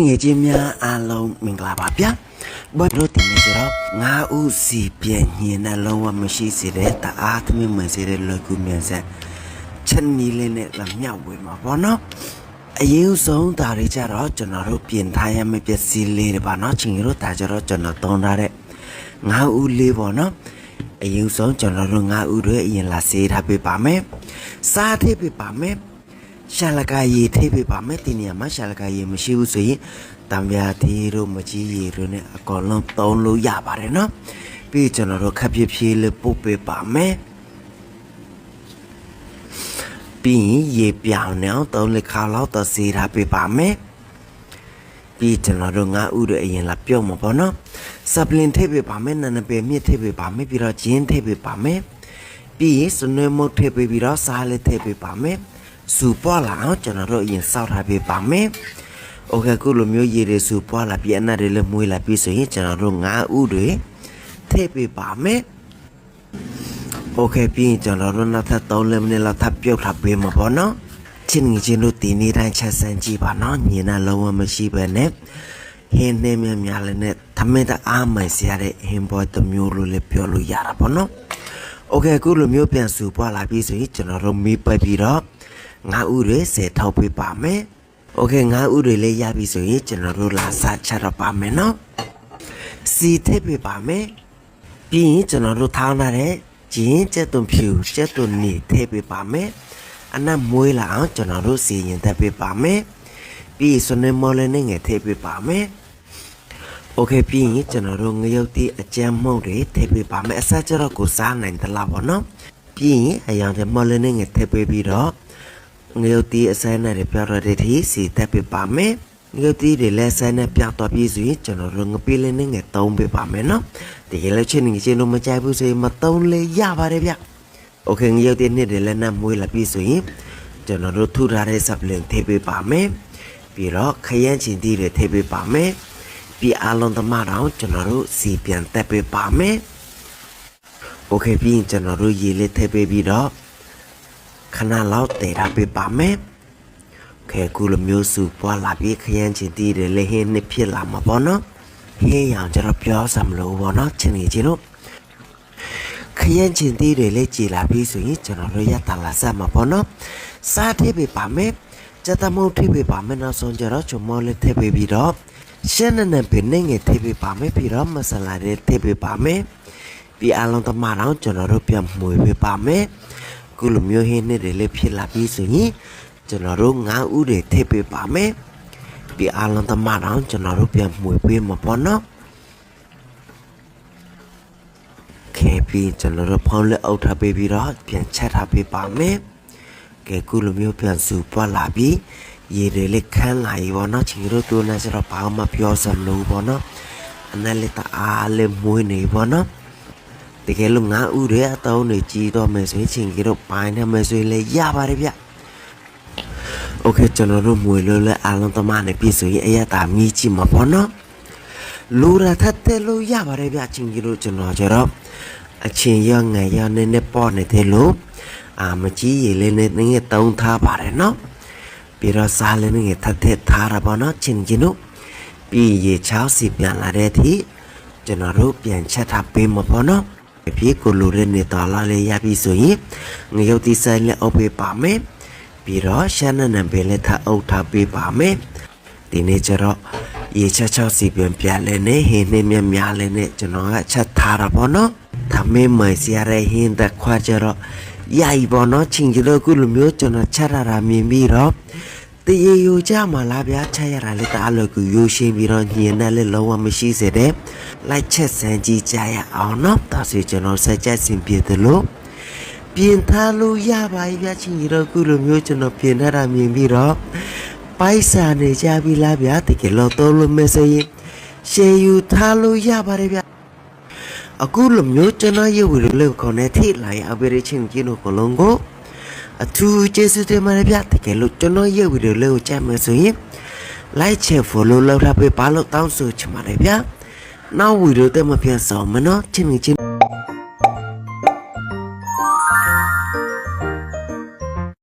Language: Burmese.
ငယ်ချင်းများအားလုံးမင်္ဂလာပါဗျာဘတ်လို့တင်နေကြတော့ငါဥစီပြည့်ညင်နှလုံးဝမရှိစေတဲ့တအားသမီးဝင်စေတဲ့လူကူမြန်ဆက်ချက်နီလေးနဲ့လမြောက်ဝေမှာပေါ့နော်အရင်ဆုံးဒါတွေကြတော့ကျွန်တော်တို့ပြင်ထားရမယ့်ပစ္စည်းလေးတွေပါနော်ချင်းတို့ဒါကြတော့ကျွန်တော်တုံးထားတဲ့ငါဥလေးပေါ့နော်အရင်ဆုံးကျွန်တော်တို့ငါဥတွေအရင်လာစေးထားပေးပါမယ်စားထည့်ပေးပါမယ်ရှာလကရေထည့်ပေးပါမယ်ဒီနေရာမှာရှာလကရေမရှိဘူးဆိုရင်တံပြားသေးတို့မကြီးရေတို့နဲ့အကောင်လုံးသုံးလို့ရပါတယ်နော်ပြီးကျွန်တော်တို့ခပ်ပြည့်ဖြည်းလေးပုတ်ပေးပါမယ်ပြီးရေပြောင်းနေအောင်သုံးလက်ခါလောက်တော့စေးထားပေးပါမယ်ပြီးကျွန်တော်တို့ငါဥတွေအရင်လာပြုတ်မှာပေါ့နော်ဆပ်လင်ထည့်ပေးပါမယ်နနပေမြစ်ထည့်ပေးပါမယ်ပြီးတော့ဂျင်းထည့်ပေးပါမယ်ပြီးစနွေမုတ်ထည့်ပေးပြီးတော့စားလေးထည့်ပေးပါမယ်စူပွားလာအောင်ကျွန်တော်တို့အရင်စောက်ထားပေးပါမယ်โอเคခုလိုမျိုးရေတွေစူပွားလာပြီးအနက်တွေလည်းမွေးလာပြီးဆိုရင်ကျွန်တော်တို့ငါဥတွေထည့်ပေးပါမယ်โอเคပြီးကျွန်တော်တို့နောက်ထပ်3မိနစ်လောက်ထပ်ပြုတ်ထားပေးမှာပေါ့နော်ချင်းငချင်းတို့ဒီနေ့တိုင်းချက်စမ်းကြည့်ပါနော်ညင်နာလုံးဝမရှိပဲနဲ့ဟင်းနေမြများလည်းနဲ့သမင်းတအားမိုင်စရတဲ့ဟင်းဘောတစ်မျိုးလိုလည်းပြောလို့ရတာပေါ့နော်โอเคခုလိုမျိုးပြန်စူပွားလာပြီးဆိုရင်ကျွန်တော်တို့မီးပိတ်ပြီးတော့ငါဥတွေစေထောက်ပေးပါမယ်โอเคငါဥတွေလေးရပြီဆိုရင်ကျွန်တော်တို့လာစားချတော့ပါမယ်နော်စီထည့်ပေးပါမယ်ပြီးရင်ကျွန်တော်တို့ထောင်းထားတဲ့ဂျင်းကျက်သွန်ဖြူကျက်သွန်နီထည့်ပေးပါမယ်အနက်မွေးလာအောင်ကျွန်တော်တို့စီရင်ထည့်ပေးပါမယ်ပြီးစနေမော်လည်းနဲ့ငယ်ထည့်ပေးပါမယ်โอเคပြီးရင်ကျွန်တော်တို့ငရုတ်တီးအကြမ်းမှုန့်တွေထည့်ပေးပါမယ်အစားကျတော့ကိုစားနိုင်သလားပေါ့နော်ပြီးရင်အရောင်တဲ့မော်လည်းနဲ့ငယ်ထည့်ပေးပြီးတော့ငရုတ်တီးအစမ်းနဲ့ပြောတော့တဲ့ဒီစီထည့်ပေးပါမယ်ငရုတ်တီးတွေလည်းဆန်းနဲ့ပြောတော့ပြီးဆိုရင်ကျွန်တော်တို့ငပိလည်းနဲ့ငယ်သုံးပေးပါမယ်နော်ဒီကလေးချင်းငယ်ချင်းတို့မကြိုက်ဘူးဆိုရင်မသုံးလေရပါတယ်ဗျโอเคငရုတ်တီးနဲ့တွေလည်းနဲ့မွေးလာပြီးဆိုရင်ကျွန်တော်တို့ထူထားတဲ့ဆပ်လင်ထည့်ပေးပါမယ်ပြီးတော့ခရမ်းချင်တီးတွေထည့်ပေးပါမယ်ပြီးအလုံးသမားတော့ကျွန်တော်တို့စီပြန်တက်ပေးပါမယ်โอเคပြီးကျွန်တော်တို့ရေလေးထည့်ပေးပြီးတော့ခဏလောက်တည်ထားပေးပါမယ်ခဲကူလိုမျိုးစုပွားလာပြီးခရမ်းချင်တီးတွေလည်းဟင်းနှစ်ဖြစ်လာမှာပေါ့နော်ဟင်းရောင်ကျွန်တော်ပြောစမလို့ပေါ့နော်ချင်းကြီးတို့ခရမ်းချင်တီးတွေလည်းကြည်လာပြီးဆိုရင်ကျွန်တော်တို့ရတာလာစားမှာပေါ့နော်စားထည့်ပေးပါမယ်ကြက်တမုတ်ထည့်ပေးပါမယ်နောက်ဆုံးကျတော့ချုံမောလေးထည့်ပေးပြီးတော့ရှင်းနဲ့ပင်နဲ့ငယ်ထည့်ပေးပါမယ်ပြီးတော့မဆလာတွေထည့်ပေးပါမယ်ပြီးအလုံးသမားတော့ကျွန်တော်တို့ပြန်မှုပေးပါမယ်ခုလိုမျိုးဟင်းနဲ့တွေလည်းဖြစ်လာပြီးဆိုရင်ကျွန်တော်တို့ငါးဥတွေထည့်ပေးပါမယ်ပြီးအလုံးသမားတော့ကျွန်တော်တို့ပြန်မှုပေးမှာပေါ့နော်ခဲပြီးကျွန်တော်တို့ဖောင်းလက်အုပ်ထားပေးပြီးတော့ပြန်ချက်ထားပေးပါမယ်ကဲခုလိုမျိုးပြန်စုပွားလာပြီးရေတွေလည်းခန်းလာပြီပေါ့နော်ချင်းတို့တို့နဲ့ကျတော့ဘာမှပြောစမလို့ပေါ့နော်အနက်လက်တအားလည်းမွေးနေပေါ့နော်တကယ်လို့ငါဥတွေအတောင်းတွေကြီးတော့မယ်ဆိုရင်ချင်းတို့ပိုင်းနဲ့မယ်ဆိုရင်လည်းရပါတယ်ဗျโอเคကျွန်တော်တို့မွေလို့လည်းအားလုံးသမားနဲ့ပြည့်စုံရင်အရသာမြည်ကြည့်မှာပေါ့နော်လူရထက်တယ်လို့ရပါတယ်ဗျချင်းတို့ကျွန်တော်ကျတော့အချင်းရငယ်ရနေနေပေါ့နေတယ်လို့မကြီးရေလေးနဲ့ငယ်တုံးထားပါတယ်နော်ပြီးတော့စားလည်းငယ်ထက်ထက်ထားရပါတော့ချင်းတို့ပြီးရေချောင်းစီပြန်လာတဲ့အထိကျွန်တော်တို့ပြန်ချက်ထားပေးမှာပေါ့နော်ပြီးကိုလူတွေနေတော်လာလေးရပြီဆိုရင်ငရုတ်တီဆိုင်လည်းအုပ်ပေးပါမယ်ပြီးတော့ရှမ်းနဲ့ပဲလည်းထပ်အုပ်ထားပေးပါမယ်ဒီနေ့ကျတော့ရေချက်ချောင်းစီပြန်လဲနေဟင်းနဲ့များလဲနေကျွန်တော်ကချက်ထားတာပေါ့နော်သမင်းမိုင်စရတဲ့ဟင်းသက်ခွာကျတော့ရိုက်ပေါ့နော်ချင်းကြီးတို့ခုလိုမျိုးကျွန်တော်ချက်ရတာမြင်ပြီးတော့တရေယူကြမှာလားဗျာချက်ရတာလေတအားလို့ကိုရိုးရှင်းပြီးတော့ညင်နဲ့လည်းလုံးဝမရှိစေတဲ့လိုက်ချက်စမ်းကြည့်ကြရအောင်နော်ဒါဆိုကျွန်တော်ဆက်ချက်စင်ပြတယ်လို့ပြင်ထားလို့ရပါပြီဗျာချင်းကြီးတို့ခုလိုမျိုးကျွန်တော်ပြင်ထားတာမြင်ပြီးတော့ပိုက်စာနေကြပြီလားဗျာတကယ်လို့တော့လို့မစရင်ရှေယူထားလို့ရပါတယ်ဗျာအခုလိုမျိုးကျွန်တော်ရုပ်ဝေလို့ခေါ်နေထိလိုက်အပရိချင်းကြီးတို့ကလုံးကိုအထူးကျေးဇူးတင်ပါတယ်ဗျတကယ်လို့ကျွန်တော်ရုပ်ဝေလို့ကြမ်းမယ်ဆိုရင် like share follow လုပ်ထားပေးပါလို့တောင်းဆိုချင်ပါတယ်ဗျနောက်ဝီဒီယိုတက်မပြန်ဆောင်မနော်ချင်း